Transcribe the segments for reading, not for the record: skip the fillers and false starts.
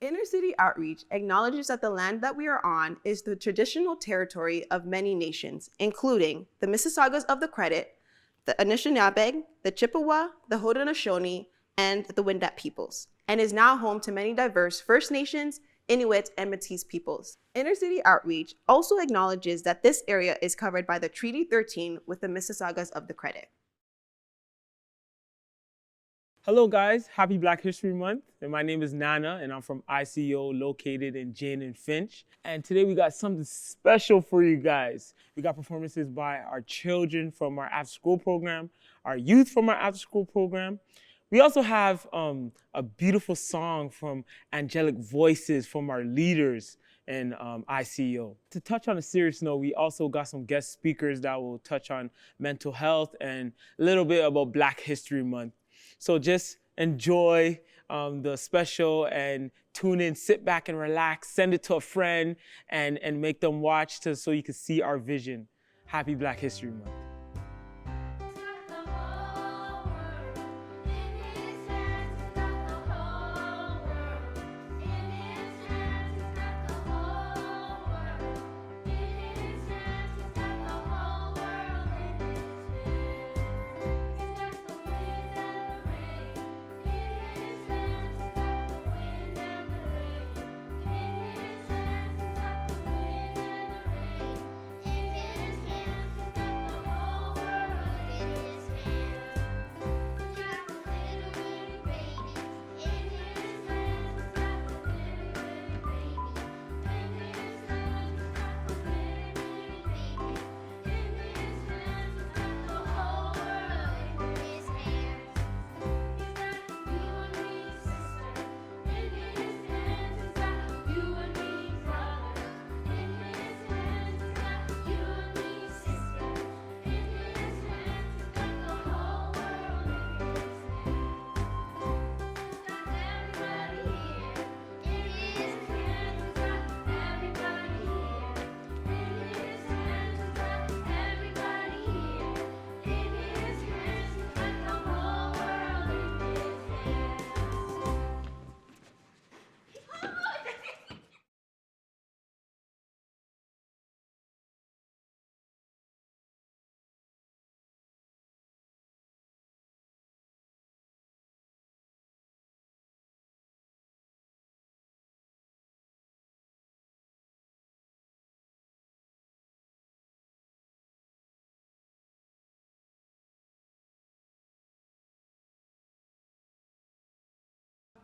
Inner city outreach acknowledges that the land that we are on is the traditional territory of many nations, including the Mississaugas of the Credit, the Anishinaabe, the Chippewa, the Haudenosaunee, and the Wendat peoples, and is now home to many diverse First Nations, Inuit, and Métis peoples. Inner city outreach also acknowledges that this area is covered by the Treaty 13 with the Mississaugas of the Credit. Hello guys, happy Black History Month. And my name is Nana and I'm from ICO located in Jane and Finch. And today we got something special for you guys. We got performances by our children from our after school program, our youth from our after school program. We also have a beautiful song from angelic voices from our leaders in ICO. To touch on a serious note, we also got some guest speakers that will touch on mental health and a little bit about Black History Month. So just enjoy the special and tune in, sit back and relax, send it to a friend and make them watch so you can see our vision. Happy Black History Month.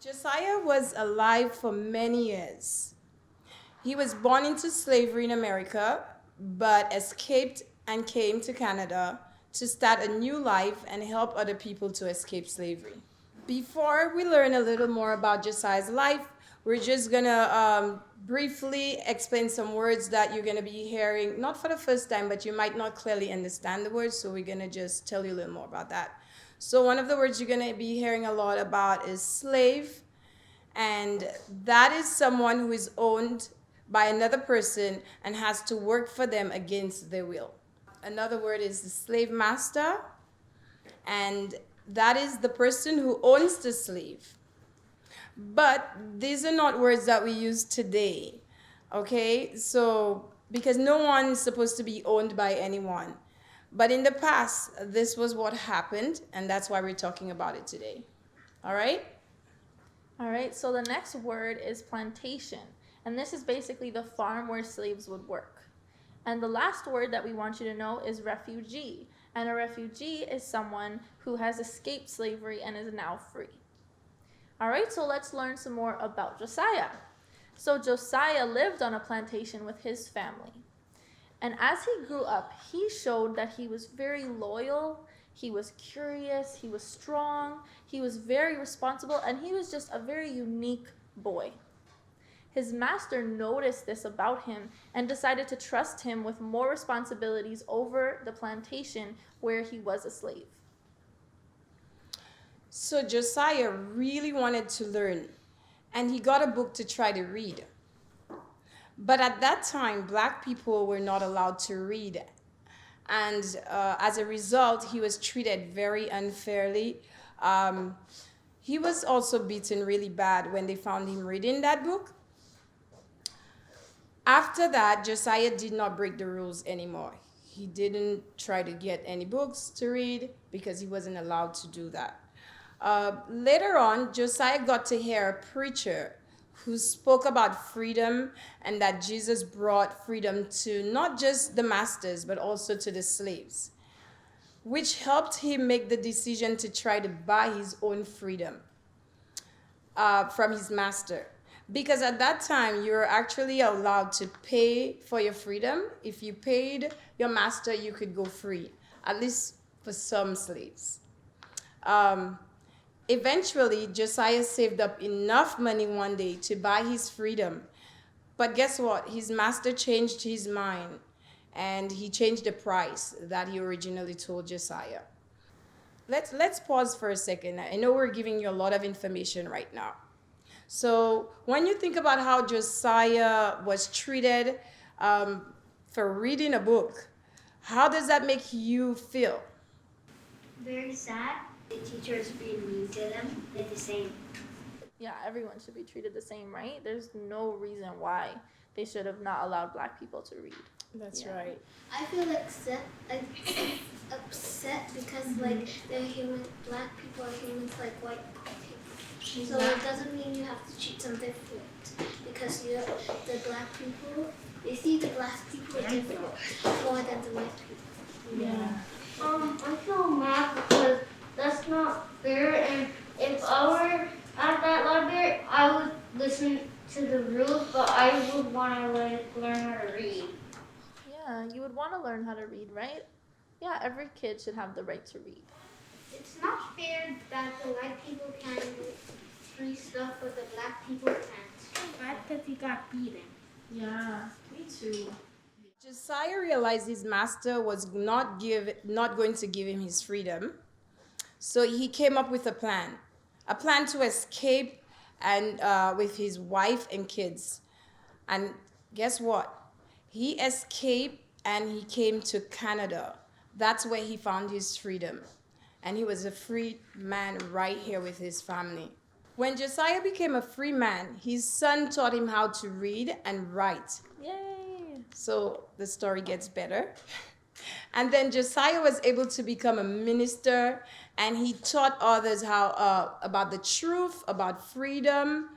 Josiah was alive for many years. He was born into slavery in America, but escaped and came to Canada to start a new life and help other people to escape slavery. Before we learn a little more about Josiah's life, we're just gonna briefly explain some words that you're gonna be hearing, not for the first time, but you might not clearly understand the words, so we're gonna just tell you a little more about that. So one of the words you're gonna be hearing a lot about is slave, and that is someone who is owned by another person and has to work for them against their will. Another word is the slave master, and that is the person who owns the slave. But these are not words that we use today, okay? So, because no one is supposed to be owned by anyone. But in the past, this was what happened, and that's why we're talking about it today. All right? All right, so the next word is plantation. And this is basically the farm where slaves would work. And the last word that we want you to know is refugee. And a refugee is someone who has escaped slavery and is now free. All right, so let's learn some more about Josiah. So Josiah lived on a plantation with his family. And as he grew up, he showed that he was very loyal, he was curious, he was strong, he was very responsible, and he was just a very unique boy. His master noticed this about him and decided to trust him with more responsibilities over the plantation where he was a slave. So Josiah really wanted to learn, and he got a book to try to read. But at that time, Black people were not allowed to read. And as a result, he was treated very unfairly. He was also beaten really bad when they found him reading that book. After that, Josiah did not break the rules anymore. He didn't try to get any books to read because he wasn't allowed to do that. Later on, Josiah got to hear a preacher who spoke about freedom and that Jesus brought freedom to not just the masters, but also to the slaves, which helped him make the decision to try to buy his own freedom from his master. Because at that time, you were actually allowed to pay for your freedom. If you paid your master, you could go free, at least for some slaves. Eventually, Josiah saved up enough money one day to buy his freedom. But guess what? His master changed his mind, and he changed the price that he originally told Josiah. Let's pause for a second. I know we're giving you a lot of information right now. So when you think about how Josiah was treated for reading a book, how does that make you feel? Very sad. The teachers being mean to them. They're the same. Yeah, everyone should be treated the same, right? There's no reason why they should have not allowed black people to read. That's right. I feel upset because like they're human. Black people are humans like white people. So it doesn't mean you have to treat them different because the black people. They see the black people different more than the white people. Yeah. I feel mad because that's not fair, and if I were at that library, I would listen to the rules, but I would want to learn how to read. Yeah, you would want to learn how to read, right? Yeah, every kid should have the right to read. It's not fair that the white people can free stuff, but the black people can't. Bad because he got beaten. Yeah, me too. Josiah realized his master was not going to give him his freedom. So he came up with a plan to escape and with his wife and kids. And guess what? He escaped and he came to Canada. That's where he found his freedom. And he was a free man right here with his family. When Josiah became a free man, his son taught him how to read and write. Yay! So the story gets better. And then Josiah was able to become a minister, and he taught others how about the truth, about freedom.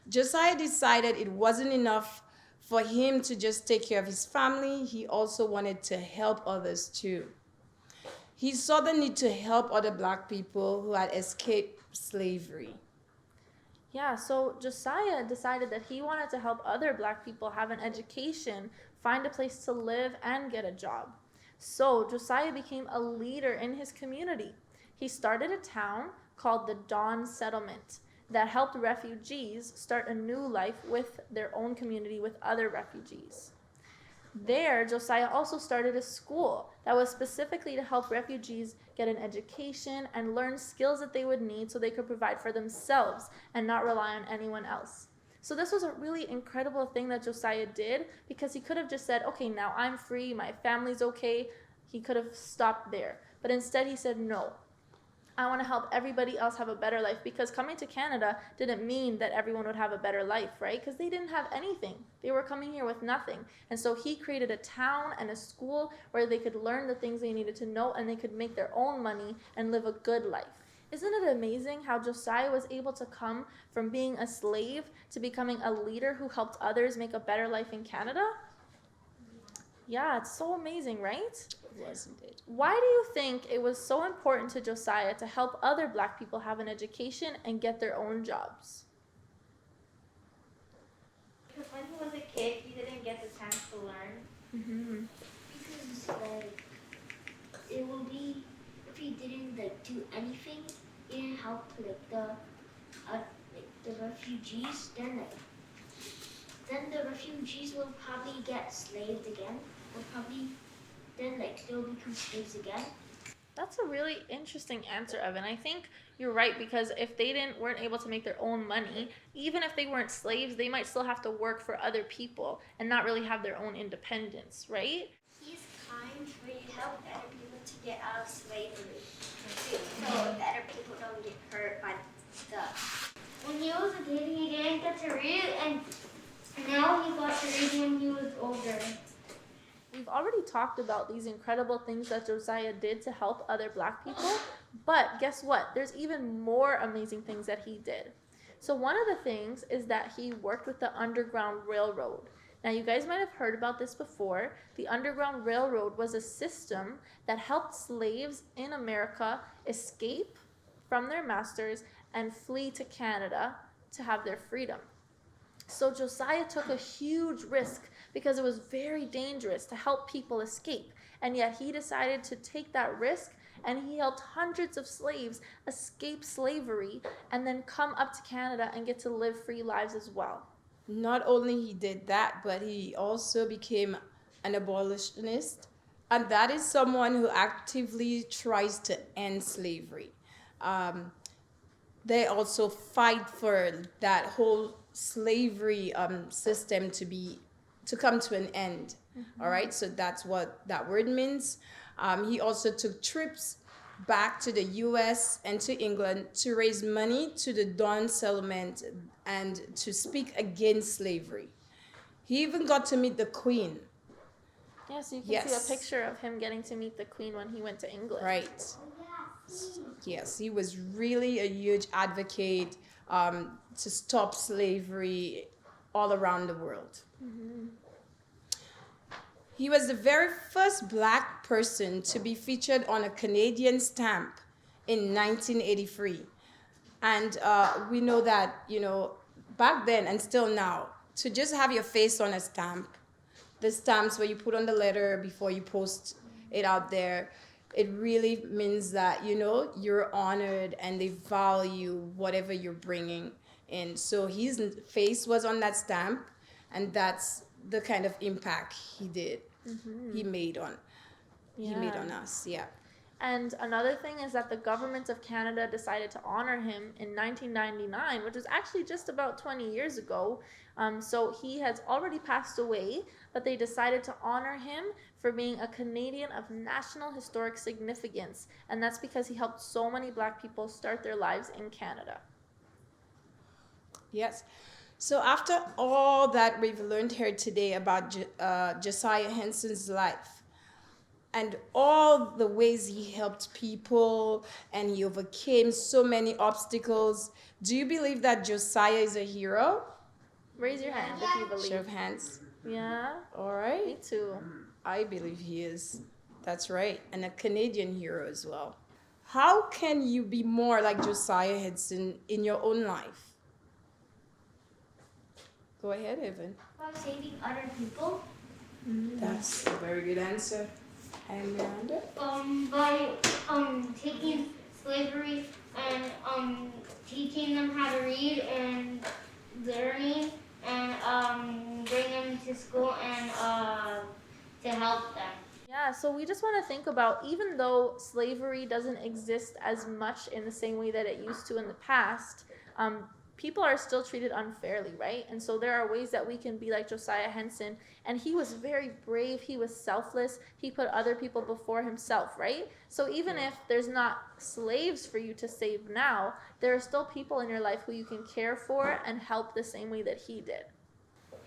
Josiah decided it wasn't enough for him to just take care of his family. He also wanted to help others too. He saw the need to help other black people who had escaped slavery. Yeah, so Josiah decided that he wanted to help other black people have an education, find a place to live, and get a job. So Josiah became a leader in his community. He started a town called the Dawn Settlement that helped refugees start a new life with their own community with other refugees. There, Josiah also started a school that was specifically to help refugees get an education and learn skills that they would need so they could provide for themselves and not rely on anyone else. So this was a really incredible thing that Josiah did because he could have just said, okay, now I'm free, my family's okay. He could have stopped there. But instead he said, no, I want to help everybody else have a better life, because coming to Canada didn't mean that everyone would have a better life, right? Because they didn't have anything. They were coming here with nothing. And so he created a town and a school where they could learn the things they needed to know and they could make their own money and live a good life. Isn't it amazing how Josiah was able to come from being a slave to becoming a leader who helped others make a better life in Canada? Yeah, it's so amazing, right? Wasn't it? Why do you think it was so important to Josiah to help other black people have an education and get their own jobs? Because when he was a kid, he didn't get the chance to learn. Mm-hmm. Because like it will be if he didn't like do anything, he didn't help like the refugees. Then the refugees will probably get slaved again. Will probably then like they'll become slaves again. That's a really interesting answer, Evan. I think you're right, because if they weren't able to make their own money, even if they weren't slaves, they might still have to work for other people and not really have their own independence, right? He's kind for you help other people to get out of slavery, so that other people don't get hurt by stuff. When he was a kid, he didn't get to read, and now he got to read when he was older. We've already talked about these incredible things that Josiah did to help other Black people, but guess what? There's even more amazing things that he did. So one of the things is that he worked with the Underground Railroad. Now you guys might have heard about this before. The Underground Railroad was a system that helped slaves in America escape from their masters and flee to Canada to have their freedom. So Josiah took a huge risk because it was very dangerous to help people escape. And yet he decided to take that risk, and he helped hundreds of slaves escape slavery and then come up to Canada and get to live free lives as well. Not only he did that, but he also became an abolitionist. And that is someone who actively tries to end slavery. They also fight for that whole slavery system to come to an end. All right, so that's what that word means. He also took trips back to the US and to England to raise money to the Don settlement and to speak against slavery. He even got to meet the Queen. Yeah, so you can Yes. see a picture of him getting to meet the Queen when he went to England. Right. Yes, he was really a huge advocate to stop slavery all around the world. He was the very first Black person to be featured on a Canadian stamp in 1983. And we know that, back then and still now, to just have your face on a stamp, the stamps where you put on the letter before you post it out there, it really means that, you're honored and they value whatever you're bringing in. So his face was on that stamp, and that's the kind of impact he did. He made on us. Yeah. And another thing is that the government of Canada decided to honor him in 1999, which was actually just about 20 years ago. So he has already passed away, but they decided to honor him for being a Canadian of national historic significance. And that's because he helped so many Black people start their lives in Canada. Yes. So after all that we've learned here today about Josiah Henson's life and all the ways he helped people and he overcame so many obstacles, do you believe that Josiah is a hero? Raise your hand if you believe. Show of hands. Yeah, All me right. too. I believe he is. That's right. And a Canadian hero as well. How can you be more like Josiah Henson in your own life? Go ahead, Evan. By saving other people, That's a very good answer. And Miranda? by taking slavery and teaching them how to read and learning and bring them to school and to help them. Yeah, so we just want to think about, even though slavery doesn't exist as much in the same way that it used to in the past, people are still treated unfairly, right? And so there are ways that we can be like Josiah Henson, and he was very brave, he was selfless, he put other people before himself, right? So even if there's not slaves for you to save now, there are still people in your life who you can care for and help the same way that he did.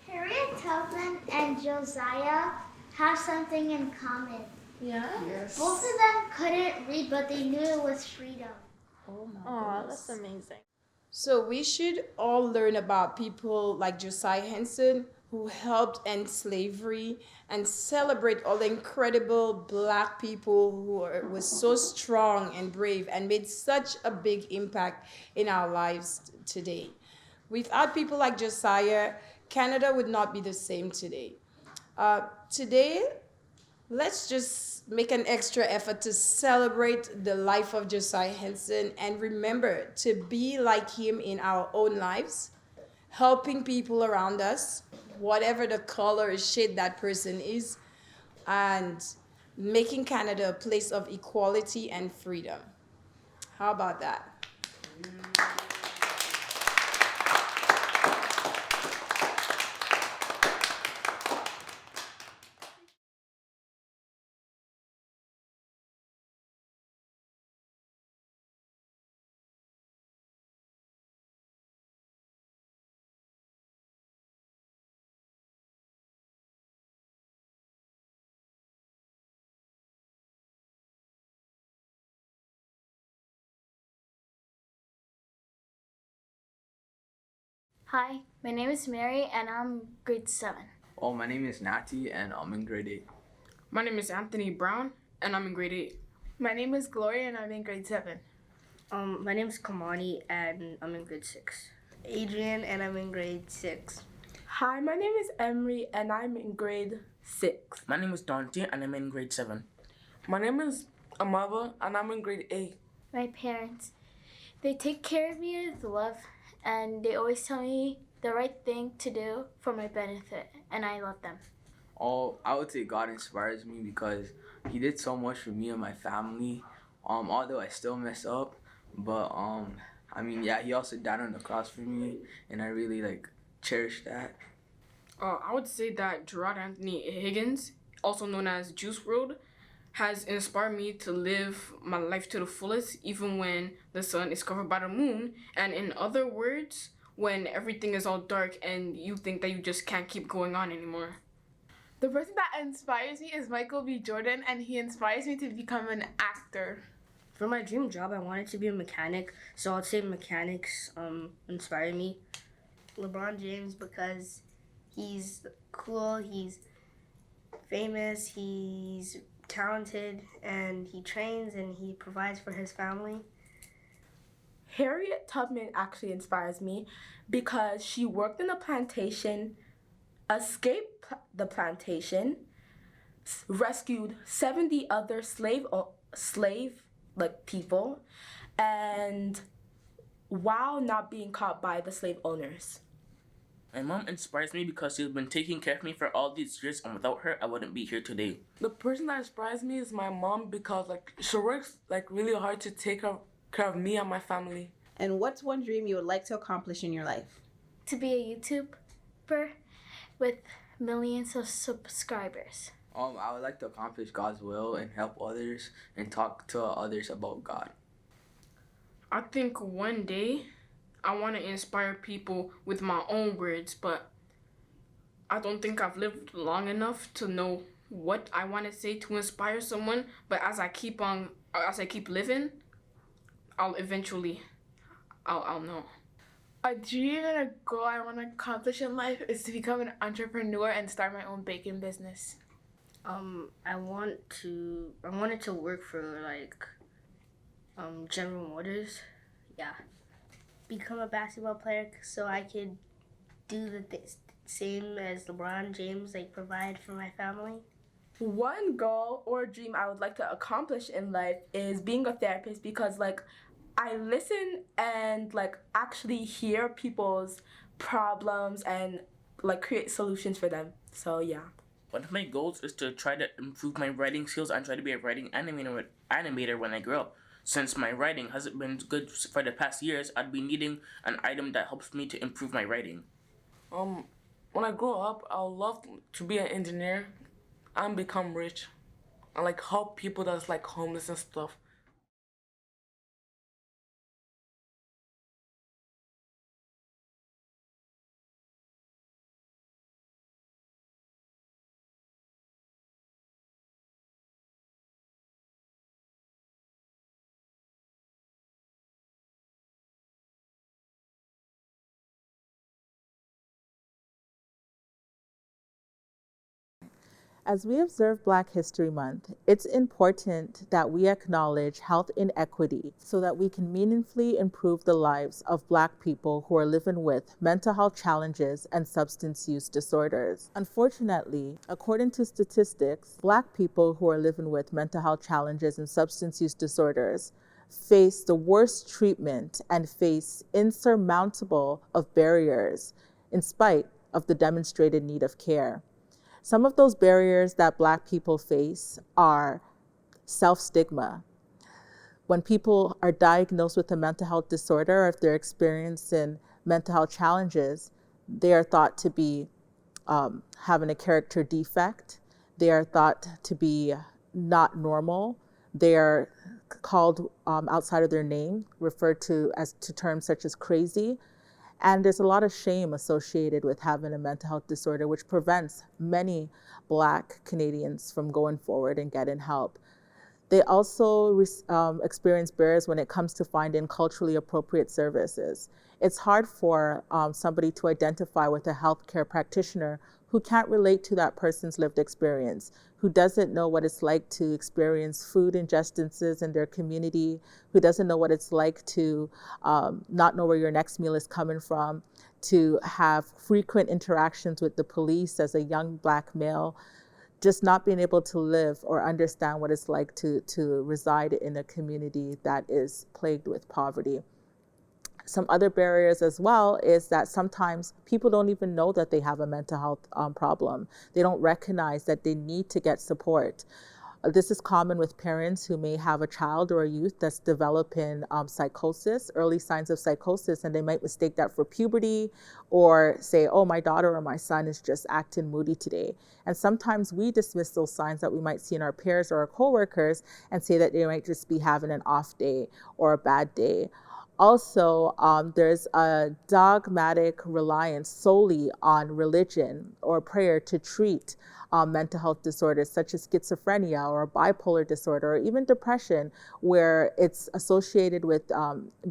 Harriet Tubman and Josiah have something in common. Yeah? Yes. Both of them couldn't read, but they knew it was freedom. Oh my Aw, goodness. that's amazing. So we should all learn about people like Josiah Henson who helped end slavery and celebrate all the incredible Black people who were so strong and brave and made such a big impact in our lives today. Without people like Josiah, Canada would not be the same today. Today, let's just make an extra effort to celebrate the life of Josiah Henson and remember to be like him in our own lives, helping people around us, whatever the color or shade that person is, and making Canada a place of equality and freedom. How about that? Hi, my name is Mary and I'm grade 7. Oh, my name is Nati and I'm in grade 8. My name is Anthony Brown and I'm in grade 8. My name is Gloria and I'm in grade 7. My name is Kamani and I'm in grade 6. Adrian and I'm in grade 6. Hi, my name is Emery and I'm in grade 6. My name is Dante and I'm in grade 7. My name is Amava and I'm in grade 8. My parents, they take care of me with love and they always tell me the right thing to do for my benefit, and I love them. Oh, I would say God inspires me because He did so much for me and my family. Although I still mess up, but I mean, yeah, He also died on the cross for me, and I really cherish that. I would say that Gerard Anthony Higgins, also known as Juice WRLD, has inspired me to live my life to the fullest, even when the sun is covered by the moon. And in other words, when everything is all dark and you think that you just can't keep going on anymore. The person that inspires me is Michael B. Jordan, and he inspires me to become an actor. For my dream job, I wanted to be a mechanic, so I'd say mechanics inspire me. LeBron James, because he's cool, he's famous, he's talented, and he trains and he provides for his family. Harriet Tubman actually inspires me because she worked in a plantation, escaped the plantation, rescued 70 other slave people, and while not being caught by the slave owners. My mom inspires me because she's been taking care of me for all these years, and without her, I wouldn't be here today. The person that inspires me is my mom because she works really hard to take care of me and my family. And what's one dream you would like to accomplish in your life? To be a YouTuber with millions of subscribers. I would like to accomplish God's will and help others and talk to others about God. I think one day I want to inspire people with my own words, but I don't think I've lived long enough to know what I want to say to inspire someone. But as I keep living, I'll eventually know. A dream and a goal I want to accomplish in life is to become an entrepreneur and start my own baking business. I wanted to work for General Motors. Yeah. Become a basketball player so I could do the same as LeBron James, provide for my family. One goal or dream I would like to accomplish in life is being a therapist because I listen and actually hear people's problems and create solutions for them. So yeah. One of my goals is to try to improve my writing skills and try to be a writing animator when I grow up. Since my writing hasn't been good for the past years, I'd be needing an item that helps me to improve my writing. When I grow up, I would love to be an engineer and become rich and help people that's homeless and stuff. As we observe Black History Month, it's important that we acknowledge health inequity so that we can meaningfully improve the lives of Black people who are living with mental health challenges and substance use disorders. Unfortunately, according to statistics, Black people who are living with mental health challenges and substance use disorders face the worst treatment and face insurmountable of barriers in spite of the demonstrated need of care. Some of those barriers that Black people face are self-stigma. When people are diagnosed with a mental health disorder, or if they're experiencing mental health challenges, they are thought to be having a character defect. They are thought to be not normal. They are called outside of their name, referred to terms such as crazy. And there's a lot of shame associated with having a mental health disorder, which prevents many Black Canadians from going forward and getting help. They also experience barriers when it comes to finding culturally appropriate services. It's hard for somebody to identify with a healthcare practitioner who can't relate to that person's lived experience, who doesn't know what it's like to experience food injustices in their community, who doesn't know what it's like to not know where your next meal is coming from, to have frequent interactions with the police as a young Black male, just not being able to live or understand what it's like to reside in a community that is plagued with poverty. Some other barriers as well is that sometimes people don't even know that they have a mental health problem. They don't recognize that they need to get support. This is common with parents who may have a child or a youth that's developing psychosis, early signs of psychosis, and they might mistake that for puberty or say, oh, my daughter or my son is just acting moody today. And sometimes we dismiss those signs that we might see in our peers or our coworkers and say that they might just be having an off day or a bad day. Also, there's a dogmatic reliance solely on religion or prayer to treat mental health disorders such as schizophrenia or bipolar disorder or even depression, where it's associated with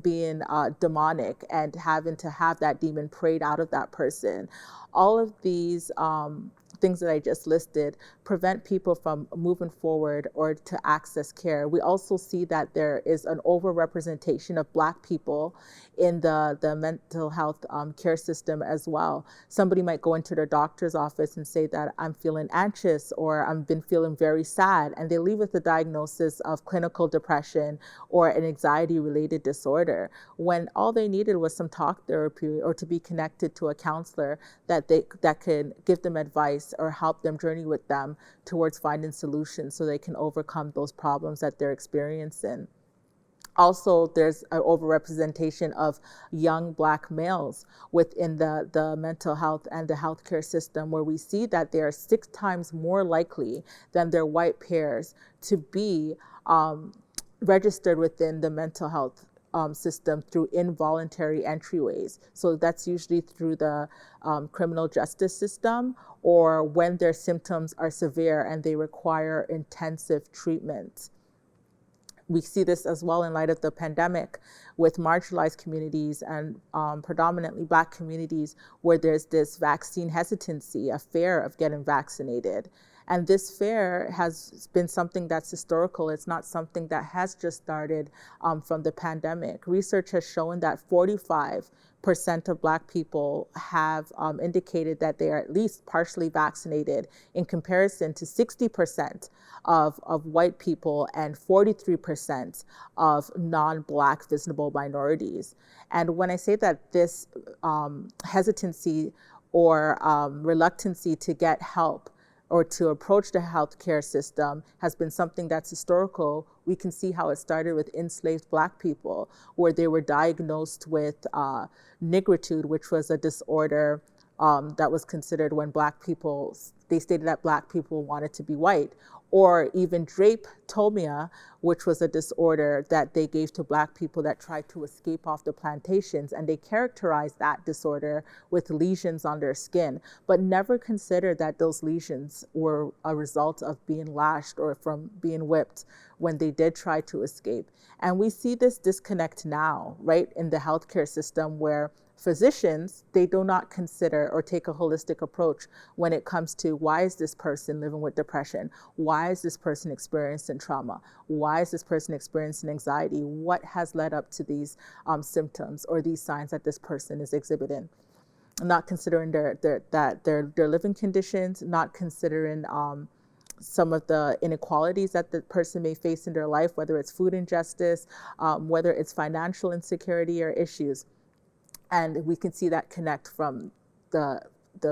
being demonic and having to have that demon prayed out of that person. All of these things that I just listed prevent people from moving forward or to access care. We also see that there is an overrepresentation of Black people in the mental health care system as well. Somebody might go into their doctor's office and say that I'm feeling anxious or I've been feeling very sad, and they leave with the diagnosis of clinical depression or an anxiety-related disorder, when all they needed was some talk therapy or to be connected to a counselor that could give them advice or help them journey with them towards finding solutions so they can overcome those problems that they're experiencing. Also, there's an overrepresentation of young Black males within the mental health and the healthcare system, where we see that they are 6 times more likely than their white peers to be registered within the mental health system through involuntary entryways. So that's usually through the criminal justice system, or when their symptoms are severe and they require intensive treatment. We see this as well in light of the pandemic with marginalized communities and predominantly Black communities, where there's this vaccine hesitancy, a fear of getting vaccinated. And this fear has been something that's historical. It's not something that has just started from the pandemic. Research has shown that 45% of Black people have indicated that they are at least partially vaccinated, in comparison to 60% of white people and 43% of non-Black visible minorities. And when I say that this hesitancy or reluctancy to get help or to approach the healthcare system has been something that's historical, we can see how it started with enslaved Black people, where they were diagnosed with nigritude, which was a disorder that was considered when they stated that Black people wanted to be white, or even drapetomia, which was a disorder that they gave to Black people that tried to escape off the plantations, and they characterized that disorder with lesions on their skin, but never considered that those lesions were a result of being lashed or from being whipped when they did try to escape. And we see this disconnect now, right, in the healthcare system, where physicians, they do not consider or take a holistic approach when it comes to, why is this person living with depression? Why is this person experiencing trauma? Why is this person experiencing anxiety? What has led up to these symptoms or these signs that this person is exhibiting? Not considering their living conditions, not considering some of the inequalities that the person may face in their life, whether it's food injustice, whether it's financial insecurity or issues. And we can see that connect from the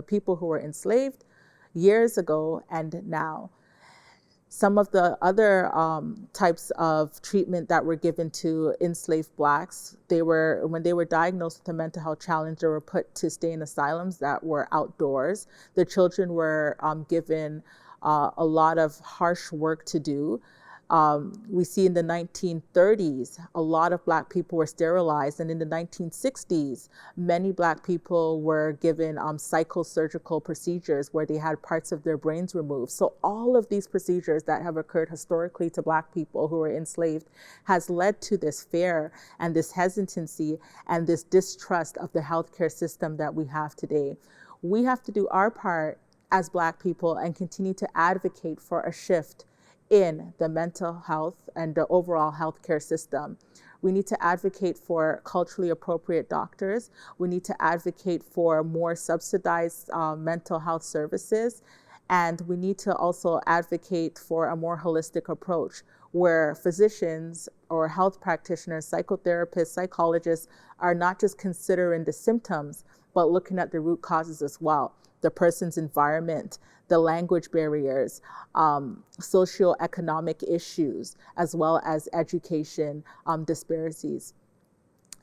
people who were enslaved years ago and now. Some of the other types of treatment that were given to enslaved Blacks, when they were diagnosed with a mental health challenge, they were put to stay in asylums that were outdoors. The children were given a lot of harsh work to do. We see in the 1930s, a lot of Black people were sterilized. And in the 1960s, many Black people were given psychosurgical procedures where they had parts of their brains removed. So all of these procedures that have occurred historically to Black people who were enslaved has led to this fear and this hesitancy and this distrust of the healthcare system that we have today. We have to do our part as Black people and continue to advocate for a shift in the mental health and the overall healthcare system. We need to advocate for culturally appropriate doctors. We need to advocate for more subsidized mental health services. And we need to also advocate for a more holistic approach where physicians or health practitioners, psychotherapists, psychologists are not just considering the symptoms, but looking at the root causes as well. The person's environment, the language barriers, socioeconomic issues, as well as education disparities.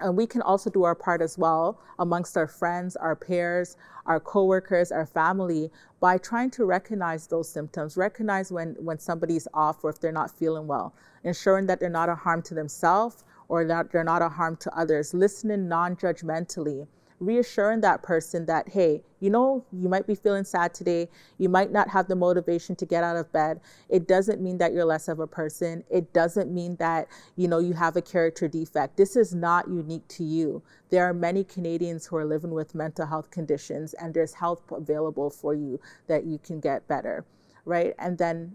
And we can also do our part as well amongst our friends, our peers, our coworkers, our family, by trying to recognize those symptoms, recognize when somebody's off or if they're not feeling well, ensuring that they're not a harm to themselves or that they're not a harm to others, listening non-judgmentally, reassuring that person that, hey, you might be feeling sad today. You might not have the motivation to get out of bed. It doesn't mean that you're less of a person. It doesn't mean that, you have a character defect. This is not unique to you. There are many Canadians who are living with mental health conditions, and there's help available for you that you can get better. Right? And then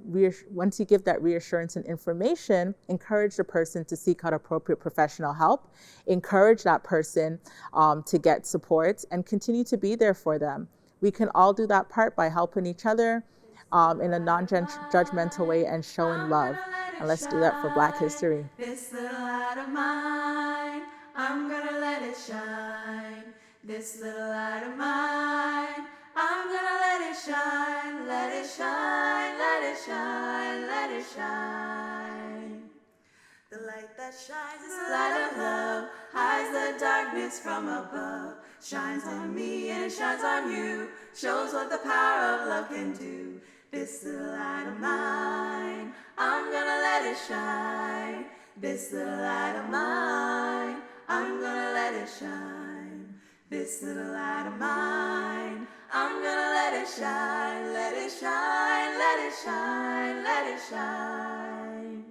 once you give that reassurance and information, encourage the person to seek out appropriate professional help, encourage that person to get support, and continue to be there for them. We can all do that part by helping each other in a non-judgmental way and showing love. And let's do that for Black History. This little light of mine, I'm gonna let it shine. This little light of mine, I'm gonna let it shine, let it shine, let it shine, let it shine. The light that shines is the light of love, hides the darkness from above. Shines on me and it shines on you, shows what the power of love can do. This little light of mine, I'm gonna let it shine. This little light of mine, I'm gonna let it shine. This little light of mine, I'm gonna let it shine, let it shine, let it shine, let it shine.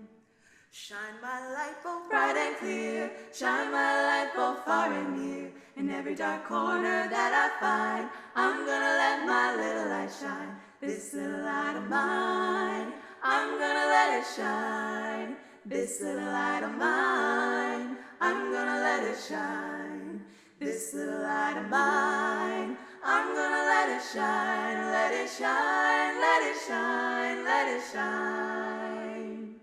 Shine my light both bright and clear, shine my light both far and near. In every dark corner that I find, I'm gonna let my little light shine. This little light of mine, I'm gonna let it shine. This little light of mine, I'm gonna let it shine. This little light of mine, I'm gonna let it shine, let it shine, let it shine, let it shine.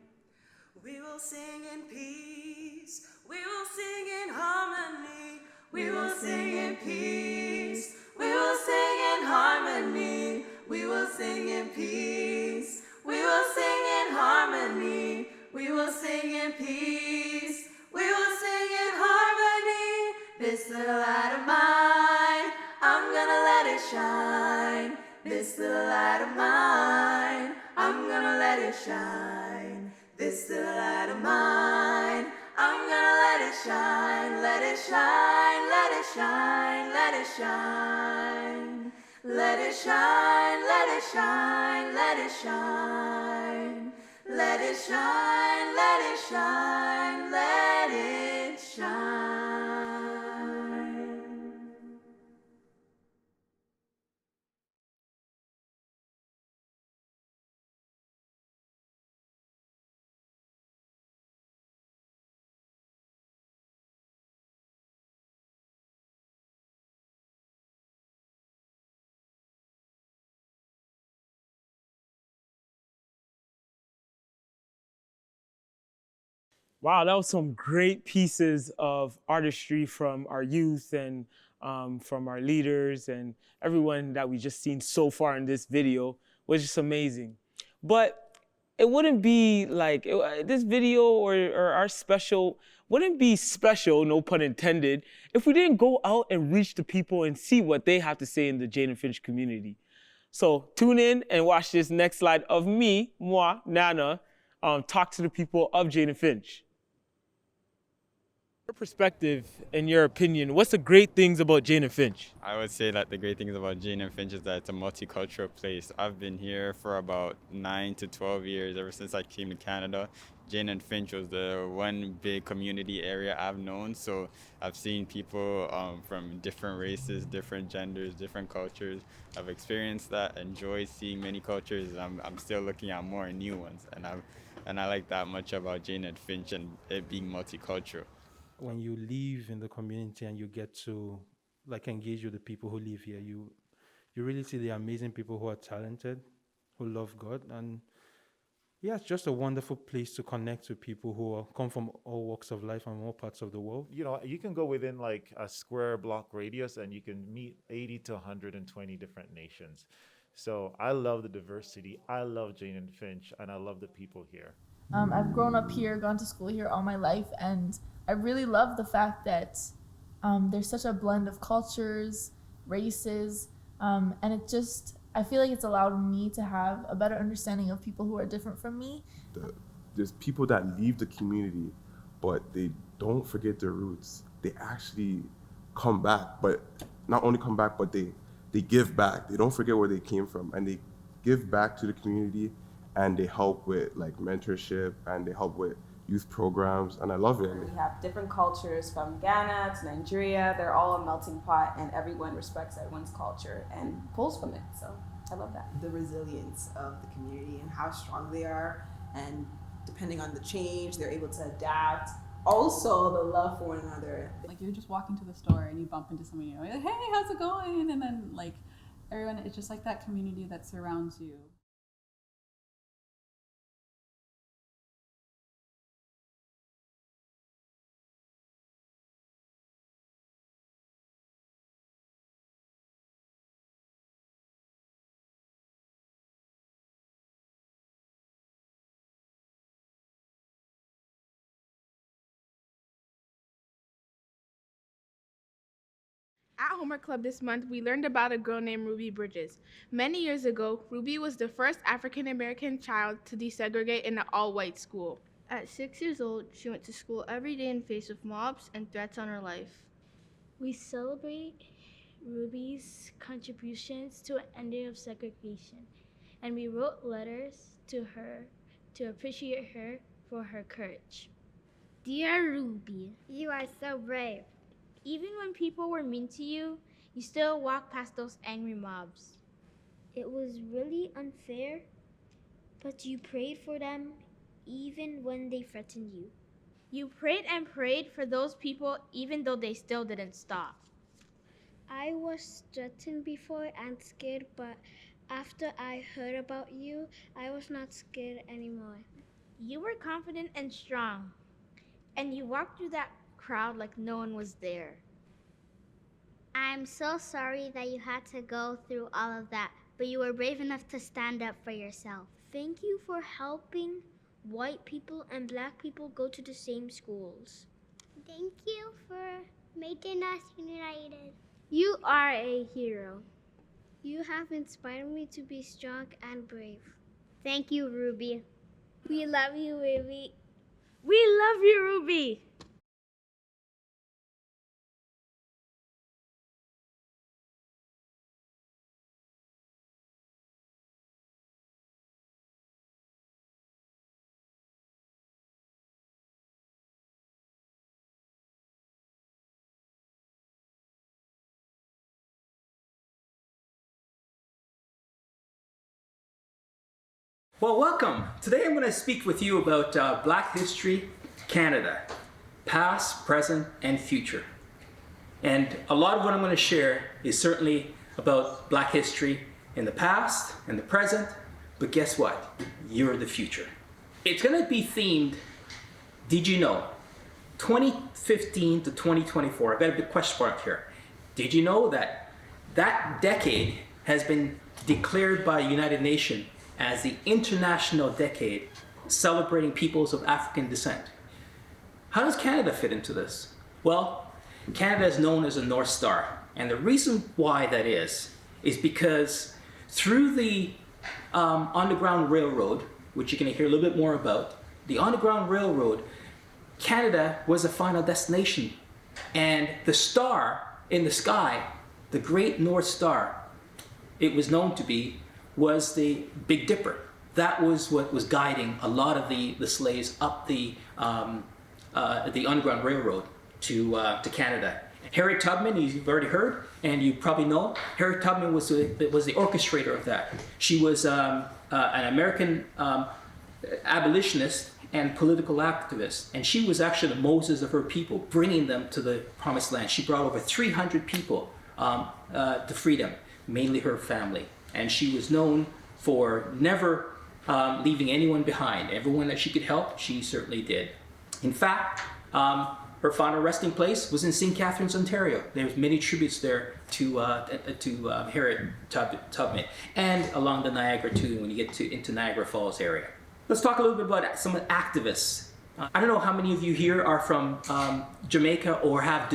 We will sing in peace, we will sing in harmony, we will sing in peace, we will sing in harmony, we will sing in peace, we will sing in harmony, we will sing in peace, we will sing in harmony. This little light of mine, I'm gonna let it shine. This little light of mine, I'm gonna let it shine. This little light of mine, I'm gonna let it shine, let it shine, let it shine, let it shine. Let it shine, let it shine, let it shine. Let it shine, let it shine, let it shine. Wow, that was some great pieces of artistry from our youth and from our leaders and everyone that we just seen so far in this video, was just amazing. But it wouldn't be like, this video or our special wouldn't be special, no pun intended, if we didn't go out and reach the people and see what they have to say in the Jane and Finch community. So tune in and watch this next slide of me, moi, Nana, talk to the people of Jane and Finch. Your perspective and your opinion, what's the great things about Jane and Finch? I would say that the great things about Jane and Finch is that it's a multicultural place. I've been here for about 9 to 12 years, ever since I came to Canada. Jane and Finch was the one big community area I've known, so I've seen people from different races, different genders, different cultures. I've experienced that, enjoyed seeing many cultures. I'm still looking at more new ones, and I like that much about Jane and Finch and it being multicultural. When you live in the community and you get to like engage with the people who live here, you really see the amazing people who are talented, who love God, and yeah, it's just a wonderful place to connect with people who come from all walks of life and all parts of the world. You know, you can go within like a square block radius and you can meet 80 to 120 different nations. So I love the diversity. I love Jane and Finch, and I love the people here. I've grown up here, gone to school here all my life, and I really love the fact that there's such a blend of cultures, races, and I feel like it's allowed me to have a better understanding of people who are different from me. There's people that leave the community, but they don't forget their roots. They actually come back, but not only come back, but they give back. They don't forget where they came from, and they give back to the community, and they help with like mentorship, and they help with youth programs, and I love it. We have different cultures from Ghana to Nigeria. They're all a melting pot, and everyone respects everyone's culture and pulls from it. So I love that. The resilience of the community and how strong they are, and depending on the change, they're able to adapt. Also, the love for one another. Like you're just walking to the store and you bump into somebody, you're like, hey, how's it going? And then like everyone, it's just like that community that surrounds you. At Homework Club this month, we learned about a girl named Ruby Bridges. Many years ago, Ruby was the first African-American child to desegregate in an all-white school. At 6 years old, she went to school every day in face of mobs and threats on her life. We celebrate Ruby's contributions to an ending of segregation, and we wrote letters to her to appreciate her for her courage. Dear Ruby, you are so brave. Even when people were mean to you, you still walked past those angry mobs. It was really unfair, but you prayed for them even when they threatened you. You prayed and prayed for those people even though they still didn't stop. I was threatened before and scared, but after I heard about you, I was not scared anymore. You were confident and strong, and you walked through that crowd like no one was there. I'm so sorry that you had to go through all of that, but you were brave enough to stand up for yourself. Thank you for helping white people and black people go to the same schools. Thank you for making us united. You are a hero. You have inspired me to be strong and brave. Thank you, Ruby. We love you, Ruby. We love you, Ruby. Well, welcome. Today I'm going to speak with you about Black History Canada, past, present, and future. And a lot of what I'm going to share is certainly about Black history in the past and the present, but guess what? You're the future. It's going to be themed, did you know? 2015 to 2024, I've got a big question mark here. Did you know that that decade has been declared by the United Nations as the International Decade celebrating peoples of African descent? How does Canada fit into this? Well, Canada is known as a North Star, and the reason why that is because through the Underground Railroad, which you're going to hear a little bit more about, the Underground Railroad, Canada was a final destination. And the star in the sky, the Great North Star, it was known to be, was the Big Dipper. That was what was guiding a lot of the slaves up the Underground Railroad to Canada. Harriet Tubman, you've already heard, and you probably know, Harriet Tubman was the orchestrator of that. She was an American abolitionist and political activist, and she was actually the Moses of her people, bringing them to the Promised Land. She brought over 300 people to freedom, mainly her family, and she was known for never leaving anyone behind. Everyone that she could help, she certainly did. In fact, her final resting place was in St. Catharines, Ontario. There's many tributes there to Harriet Tubman, and along the Niagara too, when you get into Niagara Falls area. Let's talk a little bit about some activists. I don't know how many of you here are from Jamaica or have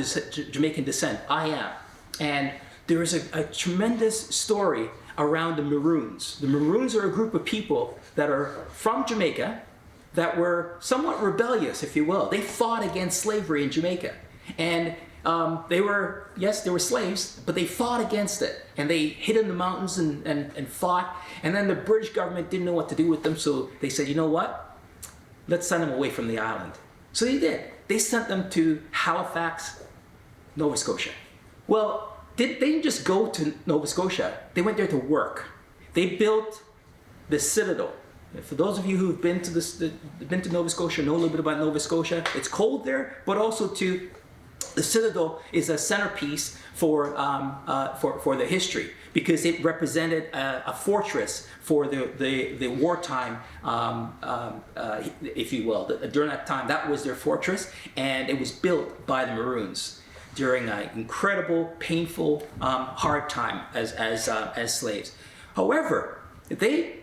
Jamaican descent. I am. And there is a tremendous story around the Maroons. The Maroons are a group of people that are from Jamaica that were somewhat rebellious, if you will. They fought against slavery in Jamaica. And they were slaves, but they fought against it. And they hid in the mountains and fought. And then the British government didn't know what to do with them, so they said, you know what? Let's send them away from the island. So they did. They sent them to Halifax, Nova Scotia. Well, they didn't just go to Nova Scotia. They went there to work. They built the Citadel. For those of you who've been to Nova Scotia, know a little bit about Nova Scotia. It's cold there, but also the Citadel is a centerpiece for the history, because it represented a fortress for the wartime, if you will. During that time, that was their fortress, and it was built by the Maroons during an incredible, painful, hard time as slaves. However,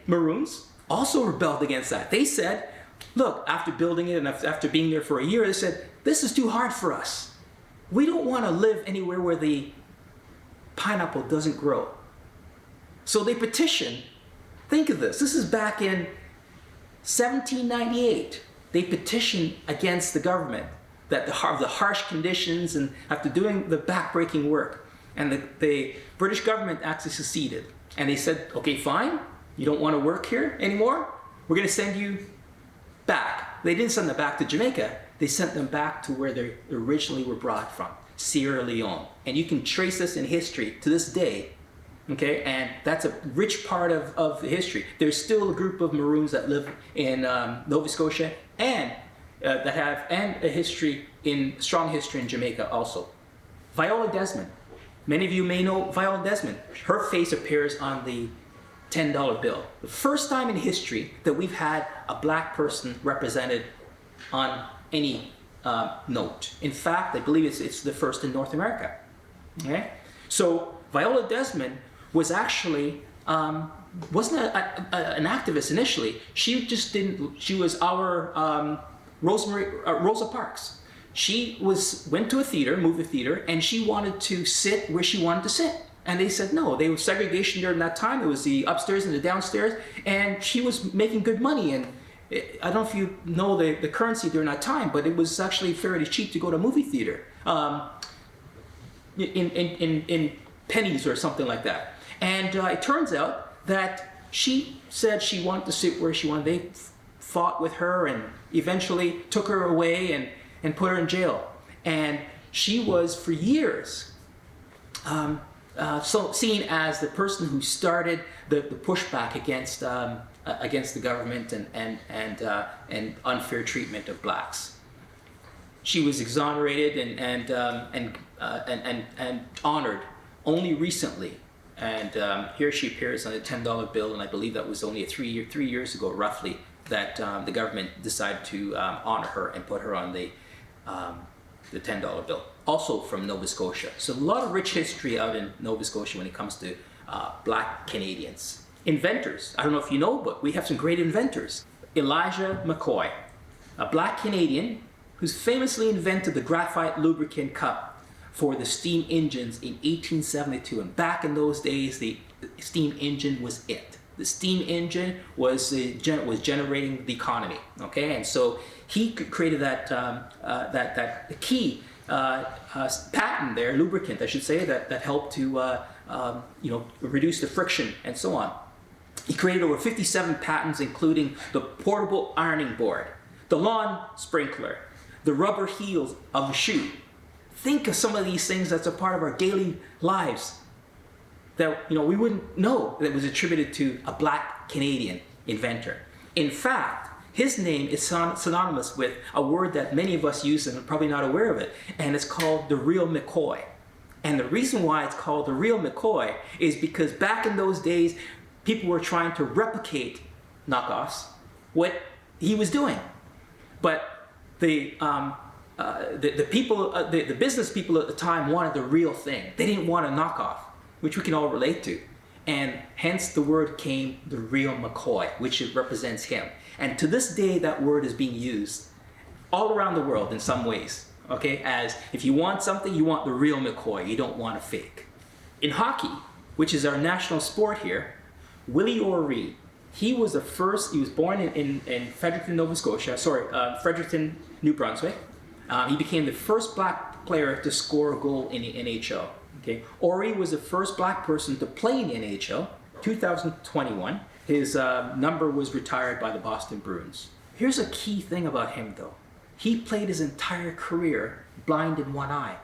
Maroons also rebelled against that. They said, look, after building it and after being there for a year, they said, this is too hard for us. We don't want to live anywhere where the pineapple doesn't grow. So they petitioned. Think of this. This is back in 1798. They petitioned against the government that the harsh conditions and after doing the backbreaking work. And the British government actually seceded. And they said, okay, fine. You don't want to work here anymore? We're going to send you back. They didn't send them back to Jamaica. They sent them back to where they originally were brought from, Sierra Leone. And you can trace this in history to this day, okay? And that's a rich part of the history. There's still a group of Maroons that live in Nova Scotia and that have a strong history in Jamaica also. Viola Desmond. Many of you may know Viola Desmond. Her face appears on the $10 bill. The first time in history that we've had a black person represented on any note. In fact, I believe it's the first in North America. Okay? So Viola Desmond was actually, wasn't an activist initially. She was our Rosa Parks. She went to a movie theater, and she wanted to sit where she wanted to sit. And they said no. There was segregation during that time. It was the upstairs and the downstairs, and she was making good money. And I don't know if you know the currency during that time, but it was actually fairly cheap to go to a movie theater, in pennies or something like that. And it turns out that she said she wanted to sit where she wanted. They fought with her and eventually took her away and put her in jail. And she was for years so seen as the person who started the pushback against the government and unfair treatment of blacks. She was exonerated and honored only recently, and here she appears on a $10 bill, and I believe that was only 3 years ago, roughly, that the government decided to honor her and put her on the $10 bill. Also from Nova Scotia. So a lot of rich history out in Nova Scotia when it comes to black Canadians. Inventors. I don't know if you know, but we have some great inventors. Elijah McCoy, a black Canadian who's famously invented the graphite lubricant cup for the steam engines in 1872. And back in those days, the steam engine was it. The steam engine was generating the economy. Okay, and so he created that key patent there, lubricant, I should say, that helped to reduce the friction and so on. He created over 57 patents, including the portable ironing board, the lawn sprinkler, the rubber heels of a shoe. Think of some of these things that's a part of our daily lives that we wouldn't know that was attributed to a Black Canadian inventor. In fact, his name is synonymous with a word that many of us use and are probably not aware of it, and it's called the real McCoy. And the reason why it's called the real McCoy is because back in those days, people were trying to replicate knockoffs, what he was doing. But the business people at the time wanted the real thing. They didn't want a knockoff, which we can all relate to. And hence the word came the real McCoy, which represents him. And to this day, that word is being used all around the world in some ways. Okay, as if you want something, you want the real McCoy, you don't want a fake. In hockey, which is our national sport here, Willie O'Ree, he was born in Fredericton, Nova Scotia, Fredericton, New Brunswick. He became the first Black player to score a goal in the NHL. Okay, O'Ree was the first Black person to play in the NHL, 2021. His number was retired by the Boston Bruins. Here's a key thing about him though. He played his entire career blind in one eye.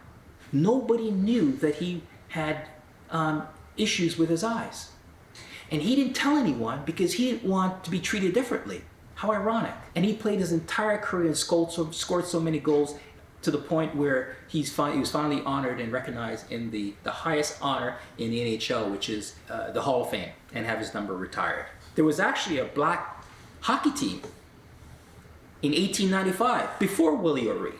Nobody knew that he had issues with his eyes. And he didn't tell anyone because he didn't want to be treated differently. How ironic. And he played his entire career and scored so many goals to the point where he was finally honored and recognized in the highest honor in the NHL, which is the Hall of Fame, and have his number retired. There was actually a Black hockey team in 1895, before Willie O'Ree.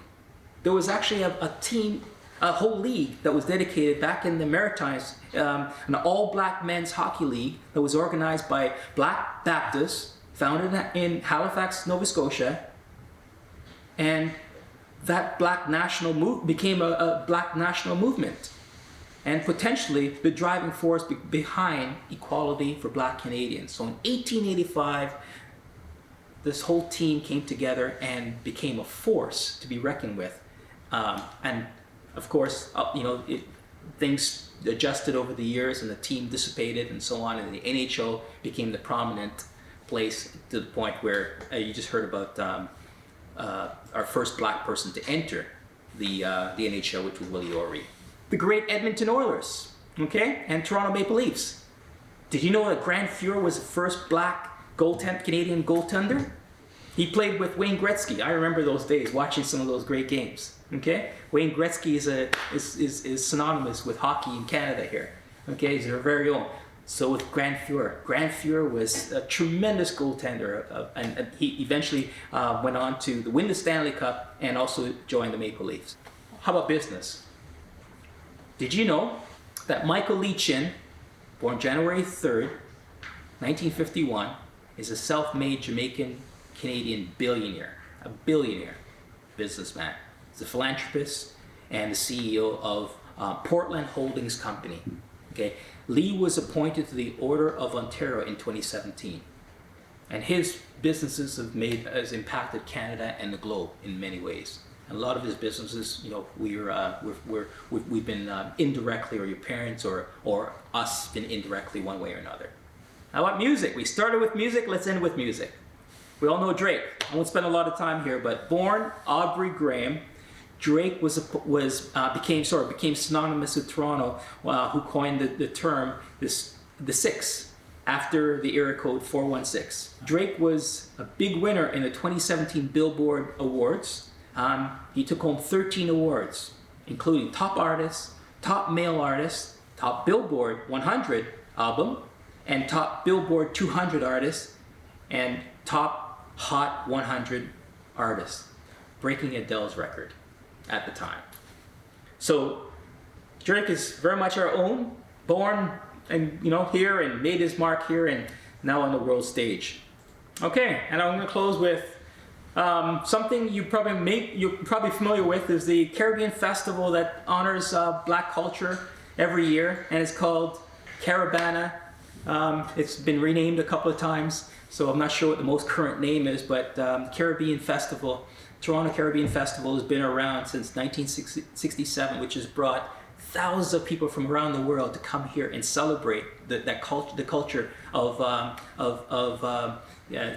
There was actually a team, a whole league that was dedicated back in the Maritimes, an all-Black men's hockey league that was organized by Black Baptists, founded in Halifax, Nova Scotia, and that Black national became a Black national movement, and potentially the driving force behind equality for Black Canadians. So in 1885, this whole team came together and became a force to be reckoned with. And of course, things adjusted over the years and the team dissipated and so on, and the NHL became the prominent place to the point where you just heard about our first Black person to enter the NHL, which was Willie O'Ree. The great Edmonton Oilers, okay, and Toronto Maple Leafs. Did you know that Grand Fuhrer was the first Black Canadian goaltender? He played with Wayne Gretzky. I remember those days, watching some of those great games. Okay, Wayne Gretzky is synonymous with hockey in Canada here. Okay, he's our very own. So with Grand Fuhrer. Grand Fuhrer was a tremendous goaltender, and he eventually went on to win the Stanley Cup and also join the Maple Leafs. How about business? Did you know that Michael Lee Chin, born January 3rd, 1951, is a self-made Jamaican-Canadian billionaire, a billionaire businessman. He's a philanthropist and the CEO of Portland Holdings Company. Okay, Lee was appointed to the Order of Ontario in 2017, and his businesses has impacted Canada and the globe in many ways. And a lot of his businesses, we've been indirectly, or your parents or us been indirectly one way or another. How about music? We started with music. Let's end with music. We all know Drake. I won't spend a lot of time here, but born Aubrey Graham, Drake became synonymous with Toronto, who coined the term the Six after the era code 416. Drake was a big winner in the 2017 Billboard Awards. He took home 13 awards, including Top Artist, Top Male Artist, Top Billboard 100 Album, and Top Billboard 200 Artist, and Top Hot 100 Artist, breaking Adele's record at the time. So Drake is very much our own, born and here and made his mark here and now on the world stage. Okay, and I'm going to close with something you're probably familiar with is the Caribbean festival that honors Black culture every year, and it's called Caravana It's been renamed a couple of times, so I'm not sure what the most current name is, but Caribbean Festival, Toronto Caribbean Festival has been around since 1967, which has brought thousands of people from around the world to come here and celebrate the culture of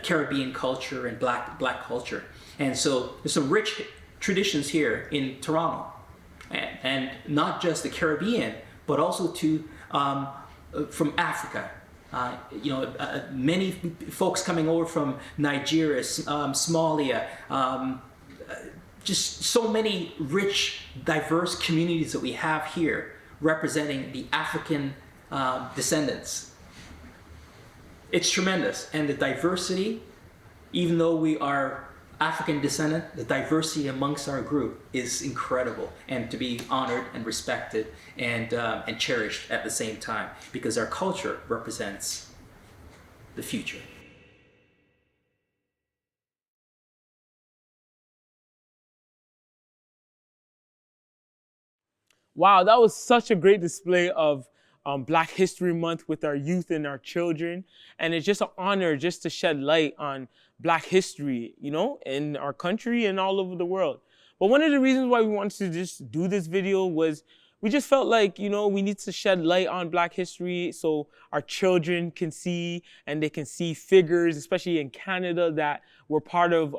Caribbean culture and black culture. And so there's some rich traditions here in Toronto, and not just the Caribbean, but also from Africa. Many folks coming over from Nigeria, Somalia, just so many rich, diverse communities that we have here representing the African descendants. It's tremendous. And the diversity, even though we are African descendant, the diversity amongst our group is incredible, and to be honored and respected and cherished at the same time, because our culture represents the future. Wow, that was such a great display of Black History Month with our youth and our children. And it's just an honor just to shed light on Black history, you know, in our country and all over the world. But one of the reasons why we wanted to just do this video was we just felt like, you know, we need to shed light on Black history so our children can see, and they can see figures, especially in Canada, that were part of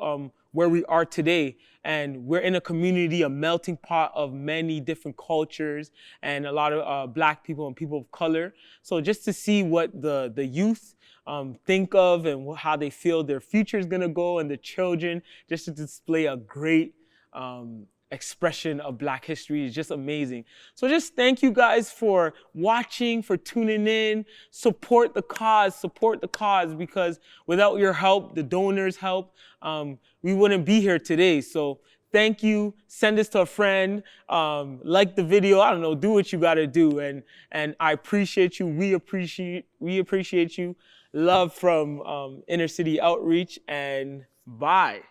where we are today. And we're in a community, a melting pot of many different cultures and a lot of Black people and people of color. So just to see what the youth think of and how they feel their future is gonna go, and the children, just to display a great expression of Black history is just amazing. So just thank you guys for watching, for tuning in. Support the cause, because without your help, the donors' help, we wouldn't be here today. So thank you. Send this to a friend, like the video, I don't know, do what you gotta do. And I appreciate you, we appreciate you. Love from Inner City Outreach, and bye.